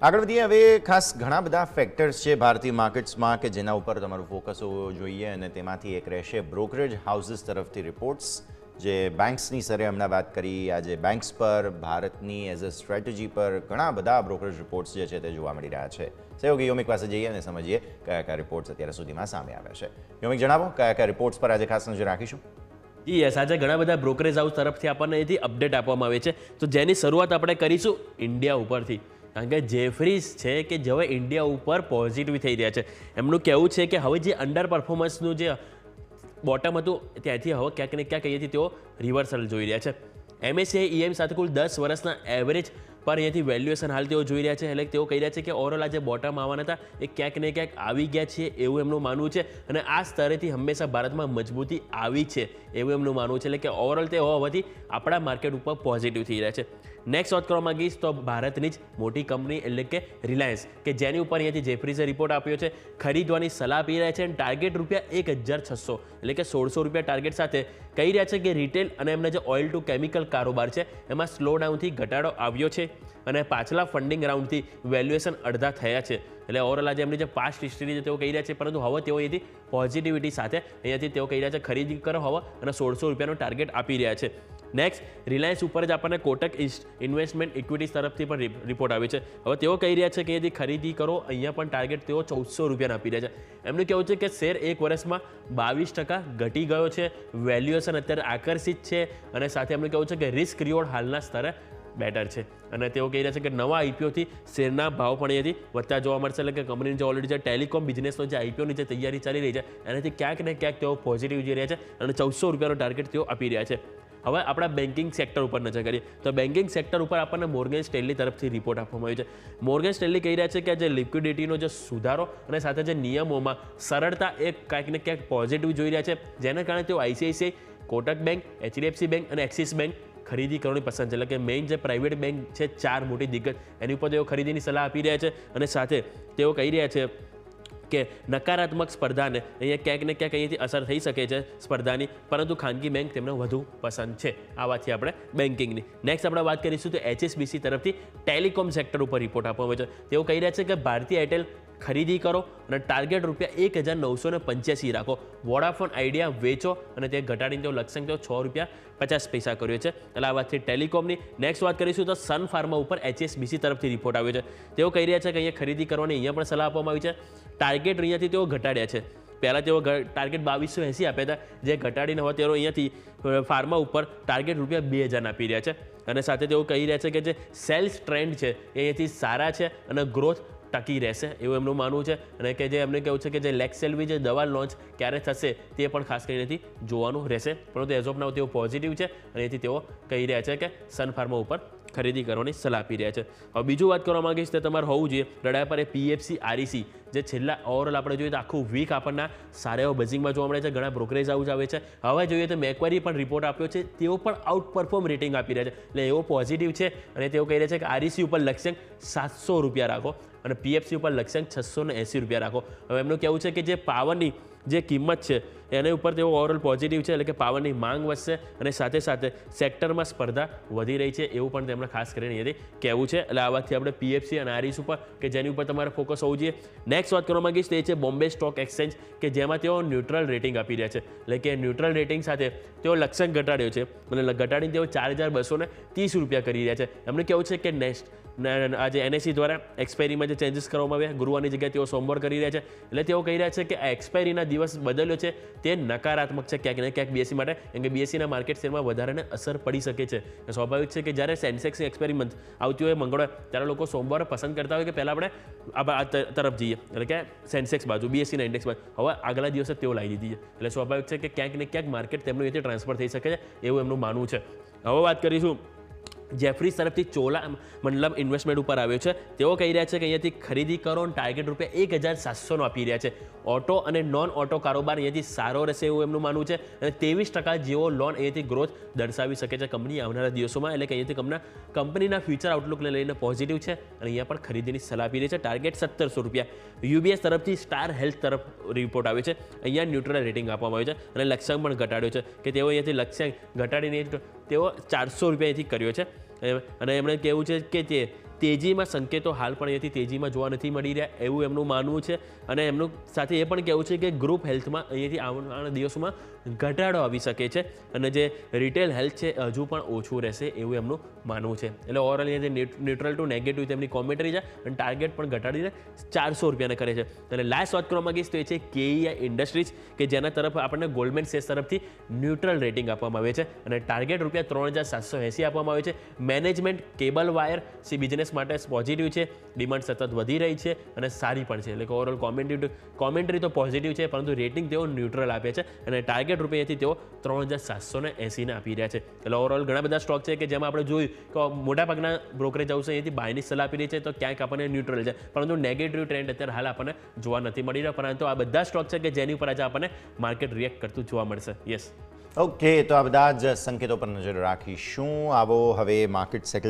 આગળ વધીએ હવે ખાસ ઘણા બધા ફેક્ટર્સ છે ભારતીય માર્કેટ્સમાં કે જેના ઉપર તમારું ફોકસ હોવો જોઈએ અને તેમાંથી એક રહેશે બ્રોકરેજ હાઉસીસ તરફથી રિપોર્ટ્સ જે બેન્ક્સની સરે હમણાં વાત કરી આજે બેન્ક્સ પર ભારતની એઝ અ સ્ટ્રેટેજી પર ઘણા બધા બ્રોકરેજ રિપોર્ટ્સ જે છે તે જોવા મળી રહ્યા છે સહયોગી યોમિક પાસે જઈએ અને સમજીએ કયા કયા રિપોર્ટ્સ અત્યારે સુધીમાં સામે આવ્યા છે યોમિક જણાવો કયા કયા રિપોર્ટ્સ પર આજે ખાસ નજર રાખીશું યસ આજે ઘણા બધા બ્રોકરેજ હાઉસ તરફથી આપણને અહીંથી અપડેટ આપવામાં આવે છે તો જેની શરૂઆત આપણે કરીશું ઇન્ડિયા ઉપરથી કારણ કે જેફરીઝ છે કે જે હવે ઇન્ડિયા ઉપર પોઝિટિવ થઈ રહ્યા છે એમનું કહેવું છે કે હવે જે અંડર પરફોર્મન્સનું જે બોટમ હતું ત્યાંથી હવે ક્યાંક ને ક્યાંક અહીંયાથી તેઓ રિવર્સલ જોઈ રહ્યા છે એમએસસીઆઈ ઈએમ સાથે કુલ 10 વર્ષના એવરેજ પર અહીંયાથી વેલ્યુએશન હાલ તેઓ જોઈ રહ્યા છે એટલે તેઓ કહી રહ્યા છે કે ઓવરઓલ આ જે બોટમ આવવાના હતા એ ક્યાંક ને ક્યાંક આવી ગયા છે એવું એમનું માનવું છે અને આ સ્તરેથી હંમેશા ભારતમાં મજબૂતી આવી છે એવું એમનું માનવું છે એટલે કે ઓવરઓલ તે હોવાથી આપણા માર્કેટ ઉપર પોઝિટિવ થઈ રહ્યા છે નેક્સ્ટ વાત કરવા માંગીશ તો ભારતની જ મોટી કંપની એટલે કે રિલાયન્સ કે જેની ઉપર અહીંયાથી જેફરીઝે રિપોર્ટ આપ્યો છે ખરીદવાની સલાહ આપી રહ્યા છે અને ટાર્ગેટ ₹1600 એટલે કે ₹1600 ટાર્ગેટ સાથે કહી રહ્યા છે કે રિટેલ અને એમના જે ઓઇલ ટુ કેમિકલ કારોબાર છે એમાં સ્લો ડાઉનથી ઘટાડો આવ્યો છે અને પાછલા ફંડિંગ રાઉન્ડથી વેલ્યુએશન અડધા થયા છે એટલે ઓવરઓલ આજે એમની જે પાસ્ટ હિસ્ટ્રી છે તેઓ કહી રહ્યા છે પરંતુ હવે તેઓ અહીંથી પોઝિટિવિટી સાથે અહીંયાથી તેઓ કહી રહ્યા છે ખરીદી કરો હવે અને ₹1600નો ટાર્ગેટ આપી રહ્યા છે નેક્સ્ટ રિલાયન્સ ઉપર જ આપણને કોટક ઇન્વેસ્ટમેન્ટ ઇક્વિટીઝ તરફથી પણ રિપોર્ટ આવે છે હવે તેઓ કહી રહ્યા છે કે અહીંયાથી ખરીદી કરો અહીંયા પણ ટાર્ગેટ તેઓ ₹1400 આપી રહ્યા છે એમનું કહેવું છે કે શેર એક વર્ષમાં 22% ઘટી ગયો છે વેલ્યુએશન અત્યારે આકર્ષિત છે અને સાથે એમનું કહેવું છે કે રિસ્ક રિવોર્ડ હાલના સ્તરે બેટર છે અને તેઓ કહી રહ્યા છે કે નવા આઈપીઓથી શેરના ભાવ પણ અહીંયાથી વધતા જોવા મળશે એટલે કે કંપનીની જે ઓલરેડી જે ટેલિકોમ બિઝનેસનો જે આઈપીઓની જે તૈયારી ચાલી રહી છે એનાથી ક્યાંક ને ક્યાંક તેઓ પોઝિટિવ જઈ રહ્યા છે અને ₹1400નો ટાર્ગેટ તેઓ આપી રહ્યા છે હવે આપણા બેન્કિંગ સેક્ટર ઉપર નજર કરીએ તો બેન્કિંગ સેક્ટર ઉપર આપણને મોર્ગન સ્ટેનલી તરફથી રિપોર્ટ આપવામાં આવ્યો છે મોર્ગન સ્ટેનલી કહી રહ્યા છે કે જે લિક્વિડિટીનો જે સુધારો અને સાથે જે નિયમોમાં સરળતા એ ક્યાંક ને ક્યાંક પોઝિટિવ જોઈ રહ્યા છે જેના કારણે તેઓ ICICI Kotak bank HDFC bank અને એક્સિસ બેંક ખરીદી કરવાની પસંદ છે એટલે કે મેઇન જે પ્રાઇવેટ બેંક છે 4 મોટી દિગ્ગજ એની ઉપર તેઓ ખરીદીની સલાહ આપી રહ્યા છે અને સાથે તેઓ કહી રહ્યા છે કે નકારાત્મક સ્પર્ધાને અહીંયા ક્યાંક ને ક્યાંક અહીંયાથી અસર થઈ શકે છે સ્પર્ધાની પરંતુ ખાનગી બેંક તેમને વધુ પસંદ છે આ વાતથી આપણે બેન્કિંગની નેક્સ્ટ આપણે વાત કરીશું તો એચએસબીસી તરફથી ટેલિકોમ સેક્ટર ઉપર રિપોર્ટ આપવામાં આવ્યો છે તેઓ કહી રહ્યા છે કે ભારતીય એરટેલ ખરીદી કરો અને ટાર્ગેટ ₹1985 રાખો વોડાફોન આઈડિયા વેચો અને તે ઘટાડીને તેઓ લક્ષ્યાંક તેઓ ₹6.50 કર્યો છે એટલે આ વાતથી ટેલિકોમની નેક્સ્ટ વાત કરીશું તો સન ફાર્મા ઉપર એચએસબીસી તરફથી રિપોર્ટ આવ્યો છે તેઓ કહી રહ્યા છે કે અહીંયા ખરીદી કરવાની અહીંયા પણ સલાહ આપવામાં આવી છે ટાર્ગેટ અહીંયાથી તેઓ ઘટાડ્યા છે પહેલાં તેઓ ટાર્ગેટ 2280 આપ્યા હતા જે ઘટાડીને હવે તેઓ અહીંયાથી ફાર્મા ઉપર ટાર્ગેટ ₹2000 આપી રહ્યા છે અને સાથે તેઓ કહી રહ્યા છે કે જે સેલ્સ ટ્રેન્ડ છે એ અહીંયાથી સારા છે અને ગ્રોથ ટકી રહેશે એવું એમનું માનવું છે અને કે જે એમને કહેવું છે કે જે લેક્સેલ્વી જે દવા લોન્ચ ક્યારે થશે તે પણ ખાસ કરીને જોવાનું રહેશે પરંતુ એઝ ઓફ નાઉ તેઓ પોઝિટિવ છે અને એથી તેઓ કહી રહ્યા છે કે સન ફાર્મા ઉપર ખરીદી કરવાની સલાહ આપી રહ્યા છે હવે બીજું વાત કરવા માંગીશ તો તમારે હોવું જોઈએ રડાય પર એ પીએફસી આરઈસી જે છેલ્લા ઓવરઓલ આપણે જોઈએ તો આખું વીક આપણના સારા એવા બઝિંગમાં જોવા મળે છે ઘણા બ્રોકરેજ હાઉસ આવે છે હવે જોઈએ તો મેક્વારી પણ રિપોર્ટ આપ્યો છે તેઓ પણ આઉટ પરફોર્મ રેટિંગ આપી રહ્યા છે એટલે એવો પોઝિટિવ છે અને તેઓ કહી રહ્યા છે કે આરઈસી ઉપર લક્ષ્યાંક ₹700 રાખો અને પીએફસી ઉપર લક્ષ્યાંક ₹680 રાખો હવે એમનું કહેવું છે કે જે પાવરની જે કિંમત છે એના ઉપર તેઓ ઓવરઓલ પોઝિટિવ છે એટલે કે પાવરની માંગ વધશે અને સાથે સાથે સેક્ટરમાં સ્પર્ધા વધી રહી છે એવું પણ તેમણે ખાસ કરીને અહીંયાથી કહેવું છે એટલે આ વાતથી આપણે પીએફસી અને આરઈસી ઉપર કે જેની ઉપર તમારે ફોકસ હોવું જોઈએ નેક્સ્ટ વાત કરવા માંગીશ તે છે બોમ્બે સ્ટોક એક્સચેન્જ કે જેમાં તેઓ ન્યુટ્રલ રેટિંગ આપી રહ્યા છે એટલે કે ન્યુટ્રલ રેટિંગ સાથે તેઓ લક્ષ્યાંક ઘટાડ્યો છે અને ઘટાડીને તેઓ ₹4230 કરી રહ્યા છે એમનું કહેવું છે કે નેક્સ્ટ આજે એનએસસી દ્વારા એક્સપાયરીમાં જે ચેન્જીસ કરવામાં આવ્યા ગુરુવારની જગ્યાએ તેઓ સોમવાર કરી રહ્યા છે એટલે તેઓ કહી રહ્યા છે કે આ એક્સપાયરીના દિવસ બદલ્યો છે તે નકારાત્મક છે ક્યાંક ને ક્યાંક બીએસસી માટે કેમ કે બીએસસીના માર્કેટ શેરમાં વધારાને અસર પડી શકે છે સ્વાભાવિક છે કે જ્યારે સેન્સેક્સની એક્સપેરિમેન્ટ આવતી હોય મંગળવાર ત્યારે લોકો સોમવારે પસંદ કરતા હોય કે પહેલાં આપણે આ તરફ જઈએ એટલે કે સેન્સેક્સ બાજુ બીએસસીના ઇન્ડેક્સ બાજુ હવે આગલા દિવસે તેઓ લાવી દીધી છે એટલે સ્વાભાવિક છે કે ક્યાંક ને ક્યાંક માર્કેટ તેમનું એથી ટ્રાન્સફર થઈ શકે છે એવું એમનું માનવું છે હવે વાત કરીશું જેફરીઝ તરફથી ચોલામંડલમ ઇન્વેસ્ટમેન્ટ ઉપર આવ્યો છે તેઓ કહી રહ્યા છે કે અહીંયાથી ખરીદી કરો અને ટાર્ગેટ ₹1700 આપી રહ્યા છે ઓટો અને નોન ઓટો કારોબાર અહીંયાથી સારો રહેશે એવું એમનું માનવું છે અને 23% જેવો લોન અહીંયાથી ગ્રોથ દર્શાવી શકે છે કંપની આવનારા દિવસોમાં એટલે કે અહીંયાથી કંપનીના ફ્યુચર આઉટલુકને લઈને પોઝિટિવ છે અને અહીંયા પણ ખરીદીની સલાહ આપી રહી છે ટાર્ગેટ ₹1700 યુબીએસ તરફથી સ્ટાર હેલ્થ તરફ રિપોર્ટ આવ્યો છે અહીંયા ન્યુટ્રલ રેટિંગ આપવામાં આવ્યું છે અને લક્ષ્યાંક પણ ઘટાડ્યો છે કે તેઓ અહીંયાથી લક્ષ્યાંક ઘટાડીને તેઓ ₹400 અહીંથી કર્યો છે અને એમણે કહેવું છે કે તે તેજીમાં સંકેતો હાલ પણ અહીંયાથી તેજીમાં જોવા નથી મળી રહ્યા એવું એમનું માનવું છે. અને એમનું સાથે એ પણ કહેવું છે કે ગ્રુપ હેલ્થમાં અહીંયાથી આવનારા દિવસોમાં ઘટાડો આવી શકે છે અને જે રિટેલ હેલ્થ છે હજુ પણ ઓછું રહેશે એવું એમનું માનવું છે. એટલે ઓવરઓલ અહીંયા ન્યુટ્રલ ટુ નેગેટિવ તેમની કોમેન્ટરી છે અને ટાર્ગેટ પણ ઘટાડીને 400 રૂપિયાને કરે છે. અને લાસ્ટ વાત કરવા માંગીશ તો એ છે KEI ઇન્ડસ્ટ્રીઝ કે જેના તરફ આપણને ગોલ્ડમેન સેસ તરફથી ન્યુટ્રલ રેટિંગ આપવામાં આવે છે અને ટાર્ગેટ રૂપિયા 3780 આપવામાં આવે છે. મેનેજમેન્ટ કેબલ વાયર બિઝનેસ માટે પોઝિટિવ છે, ડિમાન્ડ સતત વધી રહી છે અને સારી પણ છે. એટલે કે ઓવરઓલ કોમેન્ટરી તો પોઝિટિવ છે પરંતુ રેટિંગ તેઓ ન્યુટ્રલ આપે છે અને ટાર્ગેટ રૂપિયાથી તેઓ 3780 આપી રહ્યા છે. એટલે ઓવરઓલ ઘણા બધા સ્ટોક છે કે જેમાં આપણે જોયું કે મોટાભાગના બ્રોકરેજ હાઉસ અહીંયાથી બાયની સલાહ આપી રહી છે તો ક્યાંક આપણને ન્યુટ્રલ છે પરંતુ નેગેટિવ ટ્રેન્ડ અત્યારે હાલ આપણને જોવા નથી મળી રહ્યો. પરંતુ આ બધા સ્ટોક છે કે જેની ઉપર આજે આપણને માર્કેટ રિએક્ટ કરતું જોવા મળશે. યસ, ઓકે, તો આ બધા જ સંકેતો પર નજર રાખીશું. આવો હવે માર્કેટ સેટલ